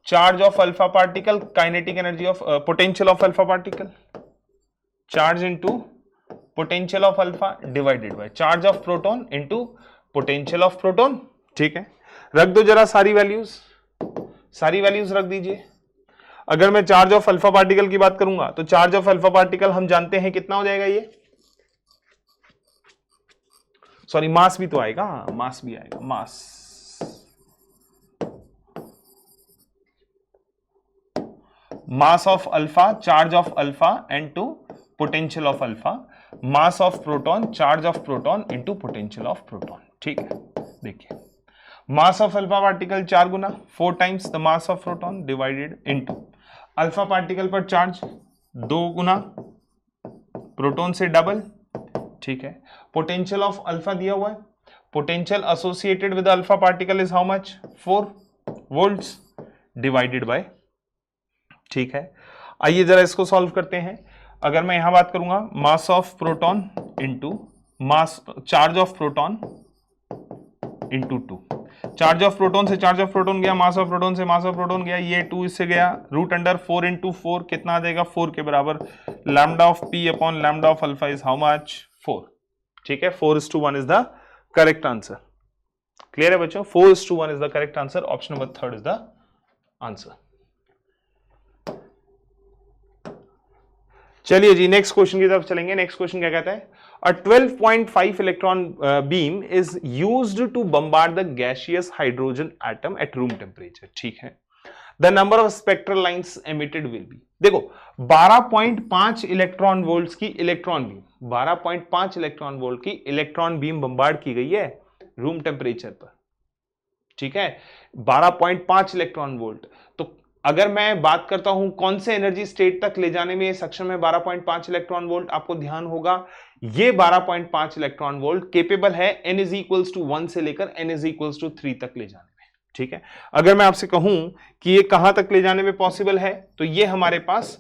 A: charge of alpha particle, kinetic energy of potential of alpha particle, charge into potential of alpha divided by charge of proton into potential of proton. ठीक है, रख दो जरा सारी values रख दीजिए. अगर मैं चार्ज ऑफ अल्फा पार्टिकल की बात करूंगा तो चार्ज ऑफ अल्फा पार्टिकल हम जानते हैं कितना हो जाएगा, ये सॉरी मास भी तो आएगा, मास भी आएगा, मास of alpha, charge of alpha into potential of alpha, mass of proton, charge of proton into potential of proton. ठीक है, देखिए mass of alpha particle 4 Guna 4 times the mass of proton divided into alpha particle पर charge 2 गुना proton से double. ठीक है, potential of alpha दिया हुआ है, potential associated with alpha particle is how much, 4 volts divided by. ठीक है, आइए जरा इसको सॉल्व करते हैं. अगर मैं यहां बात करूंगा मास of proton into mass charge of proton into 2, charge of proton से चार्ज ऑफ प्रोटॉन गया, मास ऑफ प्रोटॉन से मास ऑफ प्रोटॉन गया, ये 2 इससे गया, रूट अंडर 4 इंटू 4 कितना आ जाएगा, 4 के बराबर. Lambda of P upon lambda of alpha is how much, 4. ठीक है, 4:1 is the correct answer. Clear है बच्चों? 4:1 is the correct answer. Option number third is the answer. चलिए जी नेक्स्ट क्वेश्चन की तरफ चलेंगे. नेक्स्ट क्वेश्चन क्या कहता है, a 12.5 electron beam is used to bombard the gaseous hydrogen atom at room temperature. ठीक है, the number of spectral lines emitted will be. देखो 12.5 इलेक्ट्रॉन वोल्ट्स की इलेक्ट्रॉन बीम, 12.5 इलेक्ट्रॉन वोल्ट की इलेक्ट्रॉन बीम बम्बार्ड की गई है room temperature पर. ठीक है, 12.5 इलेक्ट्रॉन वोल्ट, तो अगर मैं बात करता हूं कौन से एनर्जी स्टेट तक ले जाने में सक्षम है 12.5 इलेक्ट्रॉन वोल्ट, आपको ध्यान होगा ये 12.5 इलेक्ट्रॉन वोल्ट केपेबल है n इज इक्वल्स टू 1 से लेकर n इज इक्वल्स टू 3 तक ले जाने में। ठीक है, अगर मैं आपसे कहूं कि ये कहां तक ले जाने में पॉसिबल है, तो ये हमारे पास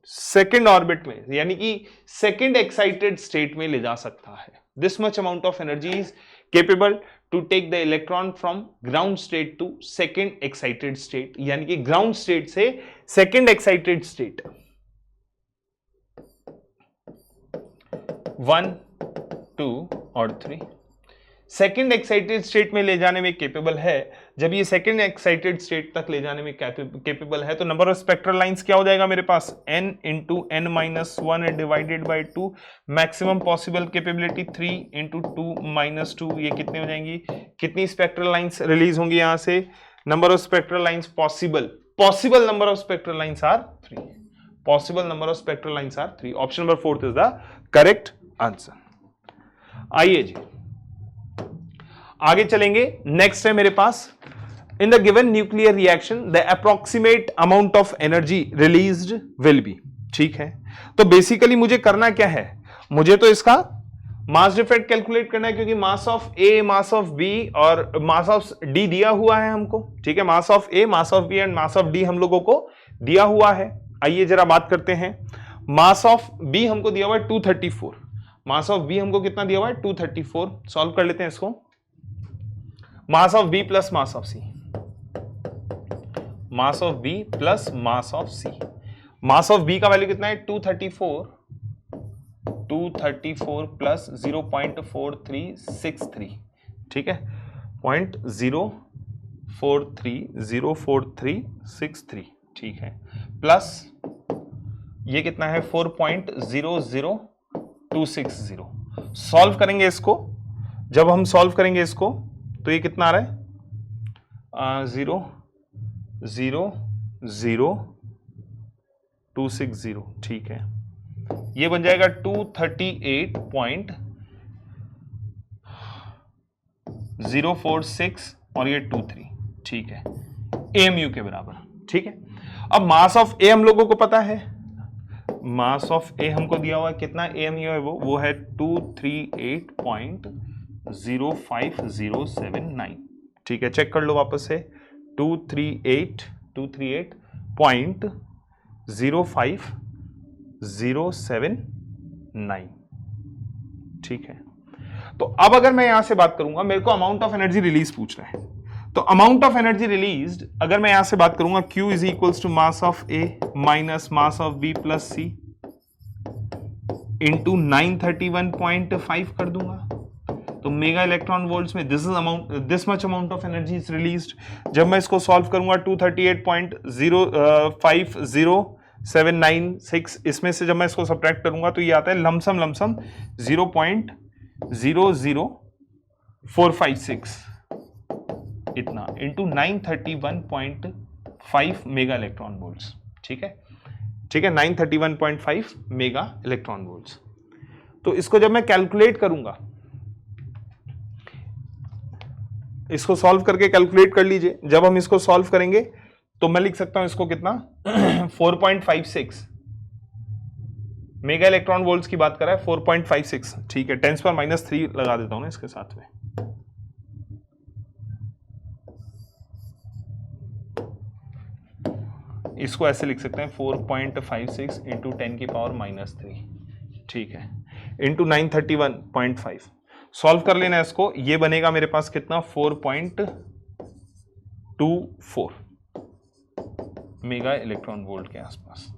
A: सेकेंड ऑर्बिट में यानी कि सेकेंड एक्साइटेड स्टेट में ले जा सकता है। This much amount of energy is capable to take the electron from ground state to second excited state, यानी कि ग्राउंड स्टेट से सेकेंड एक्साइटेड स्टेट 1, 2 और 3 सेकेंड एक्साइटेड स्टेट में ले जाने में केपेबल है। जब ये सेकेंड एक्साइटेड स्टेट तक ले जाने में केपेबल है तो नंबर ऑफ स्पेक्ट्रल लाइंस क्या हो जाएगा मेरे पास, n into n minus 1 divided by 2, maximum possible capability 3 into 2 minus 2, ये कितने हो जाएंगी, कितनी स्पेक्ट्रल लाइंस रिलीज होंगी यहां से, number of spectral lines possible number of spectral lines are 3, possible number of spectral lines are 3, option number 4 is the correct answer. आइए जी आगे चलेंगे। नेक्स्ट है मेरे पास, in the given nuclear reaction the approximate amount of energy released will be. ठीक है, तो बेसिकली मुझे करना क्या है, मुझे तो इसका मास डिफेक्ट कैलकुलेट करना है, क्योंकि mass of A, mass of B और मास ऑफ डी दिया हुआ है हमको। ठीक है, mass of A, mass of B and mass of D हम लोगों को दिया हुआ है। आइए जरा बात करते हैं। मास ऑफ बी हमको दिया हुआ है 234, मास ऑफ बी हमको कितना दिया हुआ है 234। सॉल्व कर लेते हैं इसको। Mass of B plus mass of C, mass of B plus mass of C. Mass of B का वैल्यू कितना है 234 प्लस 0.4363। ठीक है, 0.04304363। ठीक है, प्लस ये कितना है 4.00260। सॉल्व करेंगे इसको, जब हम सॉल्व करेंगे इसको तो ये कितना आ रहा है 0.00260। ठीक है, ये बन जाएगा 238.046 और ये 23। ठीक है, AMU के बराबर। ठीक है, अब मास ऑफ ए हम लोगों को पता है, मास ऑफ ए हमको दिया हुआ है, कितना AMU है वो है 238.05079। ठीक है, चेक कर लो वापस से, 238.05079। ठीक है, तो अब अगर मैं यहां से बात करूंगा, मेरे को अमाउंट ऑफ एनर्जी रिलीज पूछ रहा है, तो अमाउंट ऑफ एनर्जी रिलीज्ड अगर मैं यहां से बात करूंगा, Q is equals to mass of A minus mass of B plus C into 931.5 कर दूंगा, तो मेगा इलेक्ट्रॉन वोल्ट्स में this much amount of energy is released. जब मैं इसको सॉल्व करूंगा 238.0507996, इसमें से जब मैं इसको सब्ट्रैक्ट करूंगा तो ये आता है लमसम 0.00456 इतना इंटू 931.5 मेगा इलेक्ट्रॉन वोल्ट्स। ठीक है, 931.5 मेगा इलेक्ट्रॉन वोल्ट्स। तो इसको जब मैं कैलकुलेट करूंगा, इसको सॉल्व करके कैलकुलेट कर लीजिए। जब हम इसको सॉल्व करेंगे तो मैं लिख सकता हूं इसको कितना 4.56 मेगा इलेक्ट्रॉन वोल्ट्स की बात कर रहा है, 4.56। ठीक है, 10⁻³ लगा देता हूं ना इसके साथ में। इसको ऐसे लिख सकते हैं 4.56 इंटू 10⁻³ ठीक है, इंटू 931.5। सॉल्व कर लेना इसको, ये बनेगा मेरे पास कितना 4.24 मेगा इलेक्ट्रॉन वोल्ट के आसपास,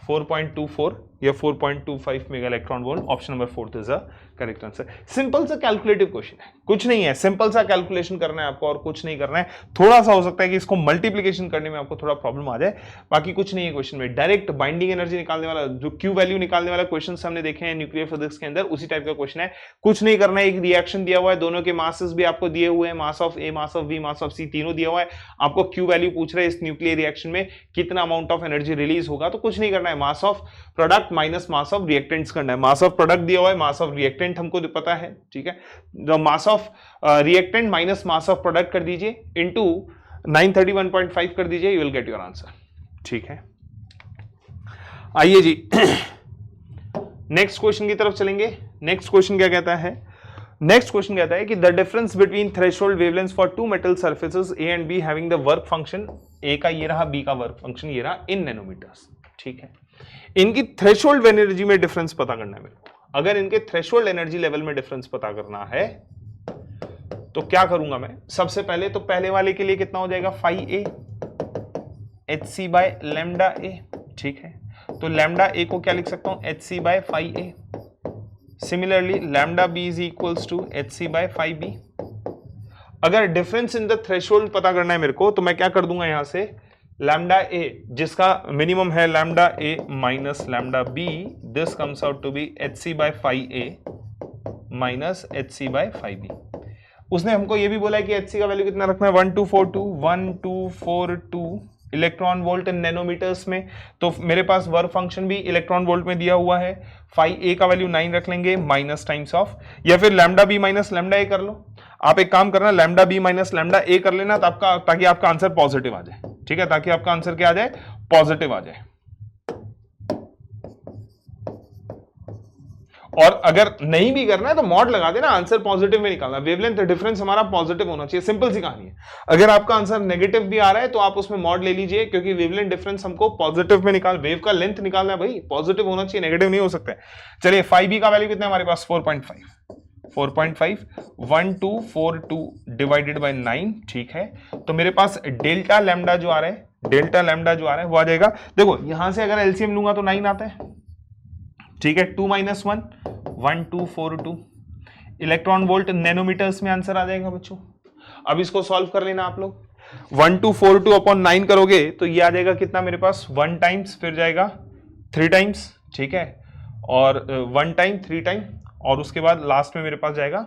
A: 4.24 या 4.25 mega electron volt. Option number 4 is the correct answer. Simple सा कैलकुलेटिव क्वेश्चन है, कुछ नहीं है, सिंपल सा कैलकुलेशन करना है आपको और कुछ नहीं करना है। थोड़ा सा हो सकता है कि इसको मल्टीप्लिकेशन करने में आपको थोड़ा प्रॉब्लम आ जाए, बाकी कुछ नहीं है क्वेश्चन में। डायरेक्ट बाइंडिंग एनर्जी निकालने वाला, जो क्यू वैल्यू निकालने वाला क्वेश्चन हमने देखे हैं न्यूक्लियर फिजिक्स के अंदर, उसी टाइप का क्वेश्चन है। कुछ नहीं करना है, एक रिएक्शन दिया हुआ है, दोनों के मासेस भी आपको दिए हुए हैं, mass of A, mass of B, mass of C तीनों दिया हुआ है। आपको क्यू वैल्यू पूछ रहे हैं इस न्यूक्लियर रिएक्शन में कितना अमाउंट ऑफ एनर्जी रिलीज होगा, तो कुछ नहीं करना है, mass of product minus mass of reactants करना है। मास ऑफ प्रोडक्ट दिया हुआ है, मास ऑफ रिएक्टेंट हमको पता है, ठीक है, जो mass of reactant minus mass of product कर दीजिए, इनटू 931.5 कर दीजिए, you will get your answer. ठीक है, आइए जी नेक्स्ट क्वेश्चन की तरफ चलेंगे। नेक्स्ट क्वेश्चन क्या कहता है? नेक्स्ट क्वेश्चन कहता है कि the difference between threshold wavelengths for two metal surfaces A and B having the work function, A का ये रहा, बी का वर्क फंक्शन ये रहा, इन नैनोमीटर्स। ठीक है, इनकी थ्रेशोल्ड एनर्जी में डिफरेंस पता करना है मेरे को। अगर इनके थ्रेशोल्ड एनर्जी लेवल में डिफरेंस पता करना है तो क्या करूंगा मैं? सबसे पहले तो पहले वाले के लिए कितना हो जाएगा, phi A H C by lambda A. ठीक है, तो लैम्डा ए को क्या लिख सकता हूं, H C by phi A. Similarly lambda B is equals to H C by phi B. अगर डिफरेंस इन द थ्रेशोल्ड पता करना है मेरे को तो मैं क्या कर दूंगा, यहां से लैम्डा ए जिसका मिनिमम है lambda A minus lambda B, this comes out to be H C by phi A minus H C by phi B. उसने हमको ये भी बोला है कि एच सी का वैल्यू कितना रखना है, 1242 इलेक्ट्रॉन वोल्ट इन नैनोमीटर्स में। तो मेरे पास वर्क फंक्शन भी इलेक्ट्रॉन वोल्ट में दिया हुआ है। फाई ए का वैल्यू 9 रख लेंगे माइनस टाइम्स ऑफ, या फिर लैम्डा बी माइनस लैम्डा ए कर लो। आप एक काम करना, लैम्डा बी माइनस लैम्डा ए कर लेना ताकि आपका आंसर पॉजिटिव आ जाए। ठीक है, ताकि आपका आंसर क्या आ जाए, पॉजिटिव आ जाए। और अगर नहीं भी करना है तो मॉड लगा देना, आंसर पॉजिटिव में निकालना। वेवलेंथ डिफरेंस हमारा पॉजिटिव होना चाहिए, सिंपल सी कहानी है। अगर आपका आंसर नेगेटिव भी आ रहा है तो आप उसमें मॉड ले लीजिए, क्योंकि वेवलेंथ डिफरेंस हमको पॉजिटिव में वेव का लेंथ निकालना है भाई, पॉजिटिव होना चाहिए, नेगेटिव नहीं हो सकता है। चलिए 5b का वैल्यू कितना है हमारे पास, 4.5 1242 डिवाइडेड बाय 9। ठीक है, तो मेरे पास डेल्टा लैम्डा जो आ रहा है, वो आ जाएगा। देखो यहां से अगर एलसीएम लूंगा तो 9 आता है। ठीक है, 2 - 1 1242 इलेक्ट्रॉन वोल्ट नैनोमीटर्स में आंसर आ जाएगा बच्चों। अब इसको सॉल्व कर लेना आप लोग। 1242 अपॉन 9 करोगे तो ये आ जाएगा कितना मेरे पास, 1 टाइम्स, फिर जाएगा 3 टाइम्स। ठीक है, और 1 टाइम 3 टाइम, और उसके बाद लास्ट में मेरे पास जाएगा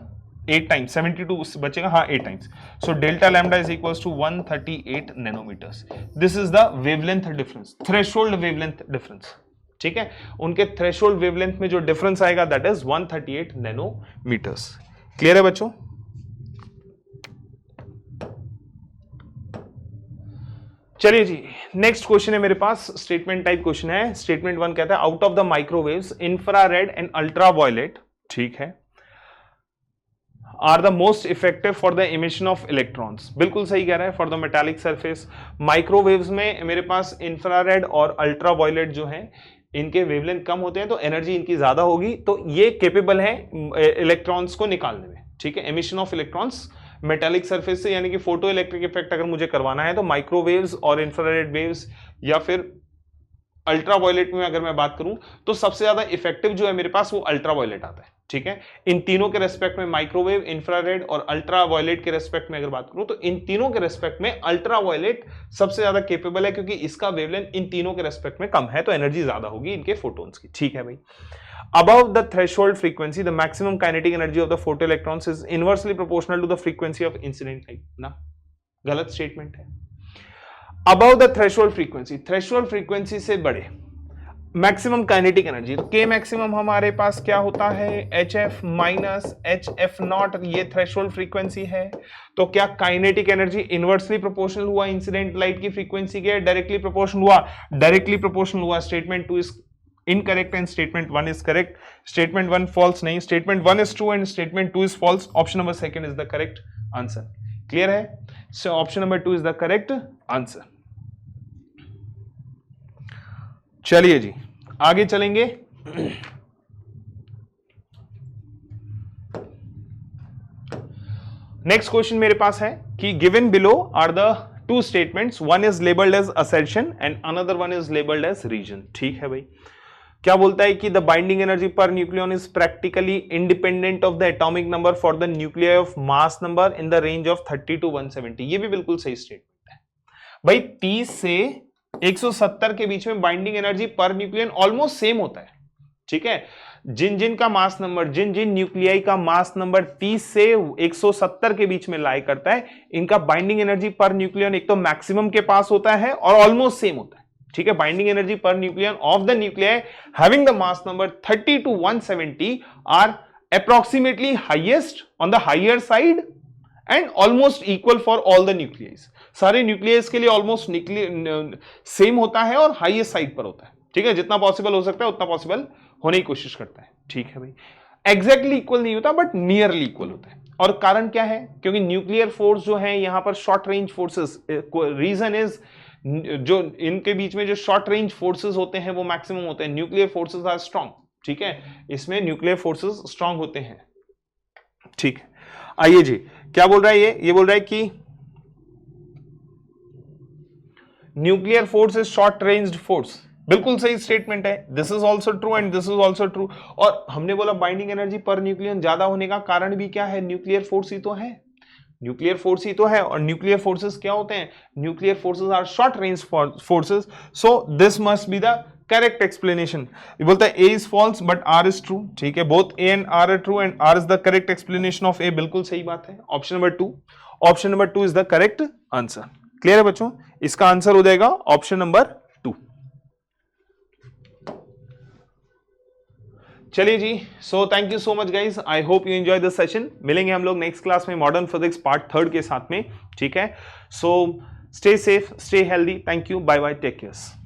A: 8 टाइम्स, 72 बचेगा, हाँ 8 times. So delta lambda is equals to 138 nanometers. This is the wavelength difference, threshold wavelength difference. ठीक है, उनके थ्रेशोल्ड वेवलेंथ में जो डिफरेंस आएगा दैट इज 138 नैनोमीटर्स। क्लियर है बच्चों? चलिए जी नेक्स्ट क्वेश्चन है मेरे पास, स्टेटमेंट टाइप क्वेश्चन है। स्टेटमेंट 1 कहता है out of the microwaves infrared and ultraviolet, ठीक है, are the most effective for the emission of electrons. बिल्कुल सही कह रहा है, for the metallic surface. Microwaves में मेरे पास इंफ्रारेड और अल्ट्रावायलेट जो है इनके वेवलेंथ कम होते हैं तो एनर्जी इनकी ज्यादा होगी, तो ये केपेबल है इलेक्ट्रॉन्स को निकालने में। ठीक है, emission of electrons metallic surface से, यानी कि फोटो इलेक्ट्रिक इफेक्ट अगर मुझे करवाना है तो माइक्रोवेव्स और इंफ्रारेड वेव्स या फिर अल्ट्रावायलेट में अगर मैं बात करूं तो सबसे ज्यादा इफेक्टिव जो है मेरे पास वो अल्ट्रावायलेट आता है। ठीक है, इन तीनों के रेस्पेक्ट में, माइक्रोवेव, इंफ्रारेड और अल्ट्रावायलेट के रेस्पेक्ट में अगर बात करूं तो इन तीनों के रेस्पेक्ट में अल्ट्रावायलेट सबसे ज्यादा केपेबल है, क्योंकि इसका वेवलेंथ इन तीनों के रेस्पेक्ट में कम है, तो एनर्जी ज्यादा होगी इनके फोटोन्स की। ठीक है भाई, above the threshold frequency the maximum kinetic energy of the photoelectrons is inversely proportional to the frequency of incident light। ना गलत स्टेटमेंट है। above the threshold frequency से बड़े मैक्सिमम काइनेटिक एनर्जी, तो के मैक्सिमम हमारे पास क्या होता है, HF माइनस HF नॉट, ये थ्रेशोल्ड फ्रीक्वेंसी है। तो क्या काइनेटिक एनर्जी इनवर्सली प्रोपोर्शनल हुआ इंसिडेंट लाइट की फ्रीक्वेंसी के, डायरेक्टली प्रोपोर्शनल हुआ? डायरेक्टली प्रोपोर्शनल हुआ। Statement 2 is incorrect and statement 1 is correct. Statement 1 false नहीं, statement 1 is true and statement 2 is false. Option number 2 is the correct answer. Clear है? So option number 2 is the correct answer. चलिए जी आगे चलेंगे। Next question मेरे पास है कि given below are the two statements, one is labelled as assertion and another one is labelled as reason. ठीक है भाई, क्या बोलता है कि the binding energy per nucleon is practically independent of the atomic number for the nuclear of mass number in the range of 30 to 170। ये भी बिल्कुल सही स्टेटमेंट है भाई। 30 से 170 के बीच में binding energy per nucleon almost same होता है। ठीक है, जिन का मास नंबर, जिन न्यूक्लियाई का मास नंबर 30 से 170 के बीच में लाई करता है, इनका बाइंडिंग एनर्जी पर न्यूक्लियन एक तो मैक्सिमम के पास होता है और ऑलमोस्ट सेम होता है। ठीक है, binding energy per nucleon of the nuclei having the mass number 30 to 170 are approximately highest on the higher side and almost equal for all the nucleus. सारे न्यूक्लियस के लिए ऑलमोस्ट सेम होता है और हाईएस्ट साइड पर होता है, ठीक है, जितना पॉसिबल हो सकता है उतना पॉसिबल होने की कोशिश करता है, ठीक है भाई। एग्जैक्टली इक्वल नहीं होता बट नियरली इक्वल होता है। और कारण क्या है, क्योंकि न्यूक्लियर फोर्स जो है यहां पर short range forces, reason is जो इनके बीच में जो शॉर्ट रेंज फोर्सेस होते हैं वो मैक्सिमम होते हैं, न्यूक्लियर फोर्सेस आर स्ट्रांग, ठीक है, इसमें न्यूक्लियर फोर्सेस स्ट्रांग होते हैं, ठीक है। आइए जी, क्या बोल रहा है ये बोल रहा है कि nuclear force is short ranged force, बिल्कुल सही स्टेटमेंट है, this is also true and this is also true. और हमने बोला बाइंडिंग एनर्जी पर न्यूक्लियन ज्यादा होने का कारण भी क्या है, न्यूक्लियर फोर्स ही तो है, न्यूक्लियर फोर्स ही तो है। और न्यूक्लियर फोर्सेस क्या होते हैं, nuclear forces are short range forces, so this must be the correct explanation. ये बोलता है A is false but R is true, ठीक है, both A and R are true and R is the correct explanation of A, बिल्कुल सही बात है। Option number two is the correct answer. Clear है बच्चों, इसका आंसर हो जाएगा ऑप्शन नंबर 2। चलिए जी, so thank you so much guys, I hope you enjoy this session. मिलेंगे हम लोग नेक्स्ट क्लास में मॉडर्न फिजिक्स पार्ट 3 के साथ में, ठीक है। So stay safe, stay healthy, thank you, bye bye, take care.